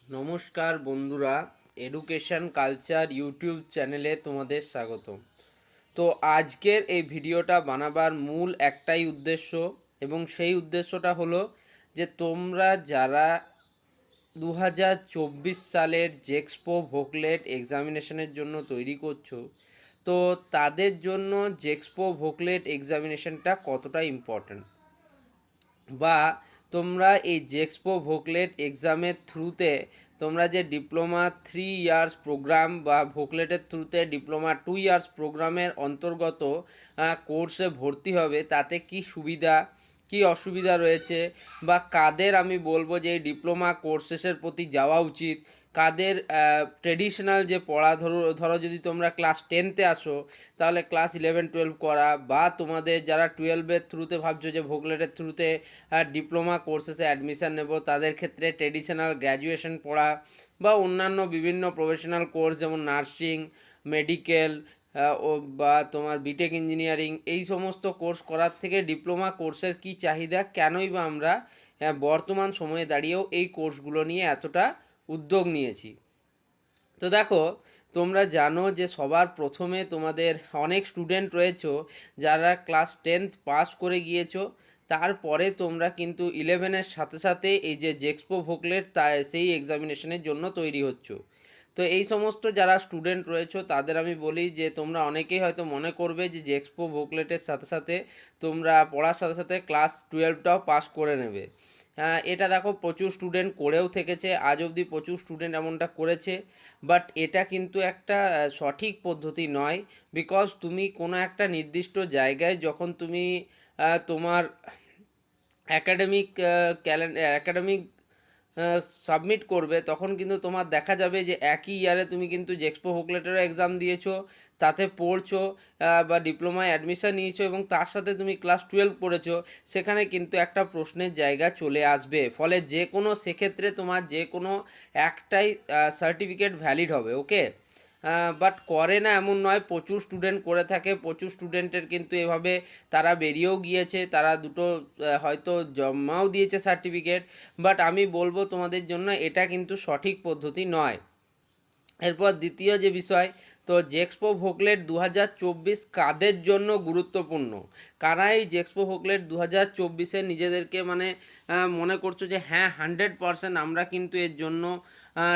নমস্কার বন্ধুরা, education culture YouTube চ্যানেলে তোমাদের স্বাগত। তো আজকের এই ভিডিওটা বানাবার মূল একটাই উদ্দেশ্য, এবং সেই উদ্দেশ্যটা হলো যে তোমরা যারা 2024 সালের জেক্সপো ভোকলেট এক্সামিনেশনের জন্য তৈরি করছো, তো তাদের জন্য জেক্সপো ভোকলেট এক্সামিনেশনটা কতটা ইম্পর্ট্যান্ট, বা তোমরা এই জেক্সপো ভোকলেট এক্সামের থ্রুতে তোমরা যে ডিপ্লোমা 3 ইয়ার্স প্রোগ্রাম বা ভোকলেটের থ্রুতে ডিপ্লোমা 2 ইয়ার্স প্রোগ্রামের অন্তর্গত কোর্সে ভর্তি হবে, তাতে কি সুবিধা কি অসুবিধা রয়েছে, বা কাদের আমি বলবো যে এই ডিপ্লোমা কোর্সেসের প্রতি যাওয়া উচিত, কাদের ট্রেডিশনাল যে পড়া ধরো যদি তোমরা ক্লাস 10তে আসো তাহলে ক্লাস 11-12 করা, বা তোমাদের যারা 12-এর থ্রুতে ভাবছো যে ভোকলেটের থ্রুতে ডিপ্লোমা কোর্সেসে অ্যাডমিশান নেব, তাদের ক্ষেত্রে ট্রেডিশনাল গ্র্যাজুয়েশন পড়া বা অন্যান্য বিভিন্ন প্রফেশনাল কোর্স যেমন নার্সিং, মেডিকেল ও বা তোমার বিটেক ইঞ্জিনিয়ারিং, এই সমস্ত কোর্স করার থেকে ডিপ্লোমা কোর্সের কি চাহিদা, কেনই বা আমরা বর্তমান সময়ে দাঁড়িয়েও এই কোর্সগুলো নিয়ে এতটা উদ্যোগ নিয়েছি। তো দেখো, তোমরা জানো যে সবার প্রথমে তোমাদের অনেক স্টুডেন্ট রয়েছো যারা ক্লাস 10th পাস করে গিয়েছো, তারপরে তোমরা কিন্তু 11-এর সাথে সাথে এই যে জেক্সপো ভোকলেট সেই এক্সামিনেশনের জন্য তৈরি হচ্ছো। তো এই সমস্ত যারা স্টুডেন্ট রয়েছো তাদের আমি বলি যে তোমরা অনেকেই হয়তো মনে করবে যে জেক্সপো ভোকলেটের সাথে সাথে তোমরা পড়ার সাথে সাথে ক্লাস 12টাও পাস করে নেবে। এটা দেখো প্রচুর স্টুডেন্ট করেও থেকেছে, আজ অবধি প্রচুর স্টুডেন্ট এমনটা করেছে, বাট এটা কিন্তু একটা সঠিক পদ্ধতি নয়। বিকজ তুমি কোনো একটা নির্দিষ্ট জায়গায় যখন তুমি তোমার অ্যাকাডেমিক সাবমিট করবে, তখন কিন্তু তোমার দেখা যাবে যে একই ইয়ারে তুমি কিন্তু জেক্সপো ভোকলেটেরও এক্সাম দিয়েছো, তাতে পড়ছো বা ডিপ্লোমায় অ্যাডমিশান নিয়েছো, এবং তার সাথে তুমি ক্লাস 12 পড়েছো, সেখানে কিন্তু একটা প্রশ্নের জায়গা চলে আসবে। ফলে যে কোনো সেক্ষেত্রে তোমার যে কোনো একটাই সার্টিফিকেট ভ্যালিড হবে। ওকে, বাট করে না এমন নয়, প্রচুর স্টুডেন্ট করে থাকে, প্রচুর স্টুডেন্টের কিন্তু এভাবে তারা বেরিয়েও গিয়েছে, তারা দুটো হয়তো জমাও দিয়েছে সার্টিফিকেট, বাট আমি বলবো তোমাদের জন্য এটা কিন্তু সঠিক পদ্ধতি নয়। এরপর দ্বিতীয় যে বিষয়, তো জেক্সপো ভোকলেট 2024 কাদের জন্য গুরুত্বপূর্ণ, কারা এই জেক্সপো ভোকলেট 2024-এ নিজেদেরকে মানে মনে করছো যে হ্যাঁ 100% আমরা কিন্তু এর জন্য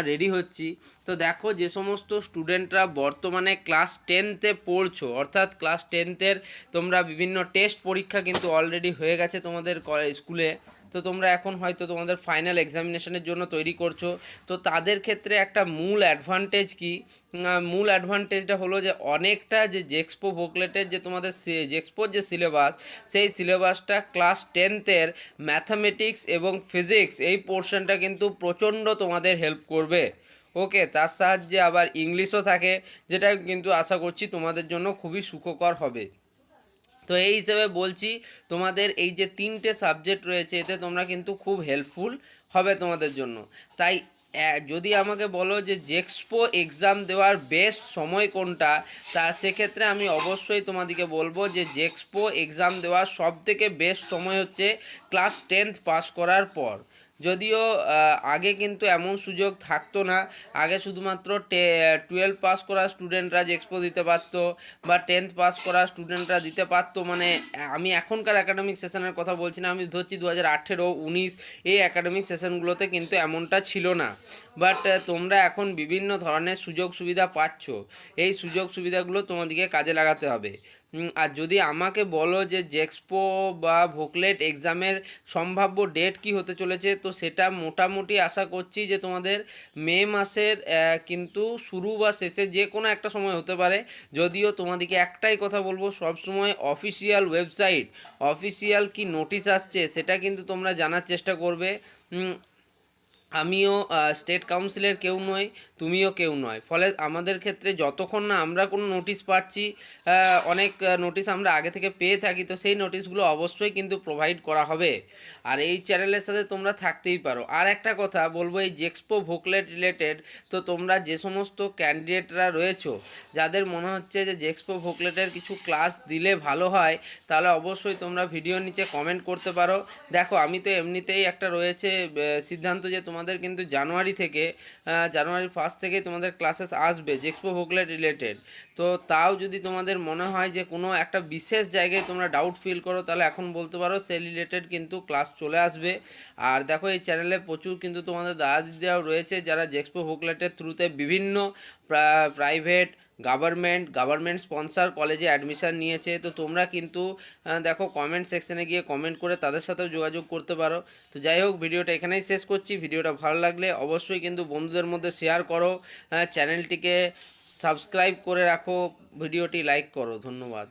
রেডি হচ্ছি। তো দেখো, যে সমস্ত স্টুডেন্টরা বর্তমানে ক্লাস 10তে পড়ছো, অর্থাৎ ক্লাস 10th তোমরা বিভিন্ন টেস্ট পরীক্ষা কিন্তু অলরেডি হয়ে গেছে তোমাদের স্কুলে, তো তোমরা এখন হয়তো তোমাদের ফাইনাল এক্সামিনেশনের জন্য তৈরি করছো। তো তাদের ক্ষেত্রে একটা মূল অ্যাডভান্টেজ কি, মূল অ্যাডভান্টেজটা হলো যে অনেকটা যে জেক্সপো ভোকলেটের যে তোমাদের জেক্সপোর যে সিলেবাস, সেই সিলেবাসটা ক্লাস 10th ম্যাথামেটিক্স এবং ফিজিক্স এই পোর্শনটা কিন্তু প্রচণ্ড তোমাদের হেল্প করবে। ওকে, তার সাহায্যে আবার ইংলিশও থাকে, যেটা কিন্তু আশা করছি তোমাদের জন্য খুবই সুখকর হবে। তো এই হিসেবে বলছি, তোমাদের এই যে 3টে সাবজেক্ট রয়েছে এতে তোমরা কিন্তু খুব হেল্পফুল হবে তোমাদের জন্য। তাই যদি আমাকে বলো যে জেক্সপো এক্সাম দেওয়ার বেস্ট সময় কোনটা, তা সেক্ষেত্রে আমি অবশ্যই তোমাদেরকে বলবো যে জেক্সপো এক্সাম দেওয়ার সবথেকে বেস্ট সময় হচ্ছে ক্লাস 10th পাস করার পর। যদিও আগে কিন্তু এমন সুযোগ থাকতো না, আগে শুধুমাত্র 12 পাস করা স্টুডেন্টরা জেক্সপো দিতে পারতো, বা 10th পাস করা স্টুডেন্টরা দিতে পারতো। মানে আমি এখনকার একাডেমিক সেশনের কথা বলছি না, আমি ধরছি 2018-19 এই একাডেমিক সেশনগুলোতে কিন্তু এমনটা ছিল না। বাট তোমরা এখন বিভিন্ন ধরনের সুযোগ সুবিধা পাচ্ছ, এই সুযোগ সুবিধাগুলো তোমাদেরকে কাজে লাগাতে হবে। আর যদি আমাকে বলো যে জেক্সপো বা ভোকলেট এক্সামের সম্ভাব্য ডেট কি হতে চলেছে, তো সেটা মোটামুটি আশা করছি যে তোমাদের মে মাসের কিন্তু শুরু বা শেষে যে কোনো একটা সময় হতে পারে। যদিও তোমাদেরকে একটাই কথা বলবো, সবসময় অফিসিয়াল ওয়েবসাইট, অফিসিয়াল কি নোটিশ আসছে সেটা কিন্তু তোমরা জানার চেষ্টা করবে। আমিও স্টেট কাউন্সিলের কেউ নই, তুমিও কেউ নয়, ফলে আমাদের ক্ষেত্রে যতক্ষণ না আমরা কোনো নোটিশ পাচ্ছি, অনেক নোটিশ আমরা আগে থেকে পেয়ে থাকি, তো সেই নোটিশগুলো অবশ্যই কিন্তু প্রোভাইড করা হবে। আর এই চ্যানেলের সাথে তোমরা থাকতেই পারো। আর একটা কথা বলবো, এই জেক্সপো ভোকলেট রিলেটেড, তো তোমরা যে সমস্ত ক্যান্ডিডেটরা রয়েছো যাদের মনে হচ্ছে যে জেক্সপো ভোকলেটের কিছু ক্লাস দিলে ভালো হয়, তাহলে অবশ্যই তোমরা ভিডিওর নিচে কমেন্ট করতে পারো। দেখো, আমি তো এমনিতেই একটা রয়েছে সিদ্ধান্ত যে তোমাদের তোমাদের কিন্তু জানুয়ারি থেকে জানুয়ারি 1 থেকে তোমাদের ক্লাসেস আসবে জেক্সপো ভোকলেট রিলেটেড। তো তাও যদি তোমাদের মনে হয় যে কোনো একটা বিশেষ জায়গায় তোমরা ডাউট ফিল করো, তাহলে এখন বলতে পারো সে রিলেটেড কিন্তু ক্লাস চলে আসবে। আর দেখো এই চ্যানেলে প্রচুর কিন্তু তোমাদের দাদা দিদিরাও রয়েছে যারা জেক্সপো ভোকলেটের থ্রুতে বিভিন্ন প্রাইভেট গভর্নমেন্ট স্পন্সর কলেজে অ্যাডমিশান নিয়েছে। তো তোমরা কিন্তু দেখো কমেন্ট সেকশানে গিয়ে কমেন্ট করে তাদের সাথেও যোগাযোগ করতে পারো। তো যাই হোক, ভিডিওটা এখানেই শেষ করছি। ভিডিওটা ভালো লাগলে অবশ্যই কিন্তু বন্ধুদের মধ্যে শেয়ার করো, চ্যানেলটিকে সাবস্ক্রাইব করে রাখো, ভিডিওটি লাইক করো। ধন্যবাদ।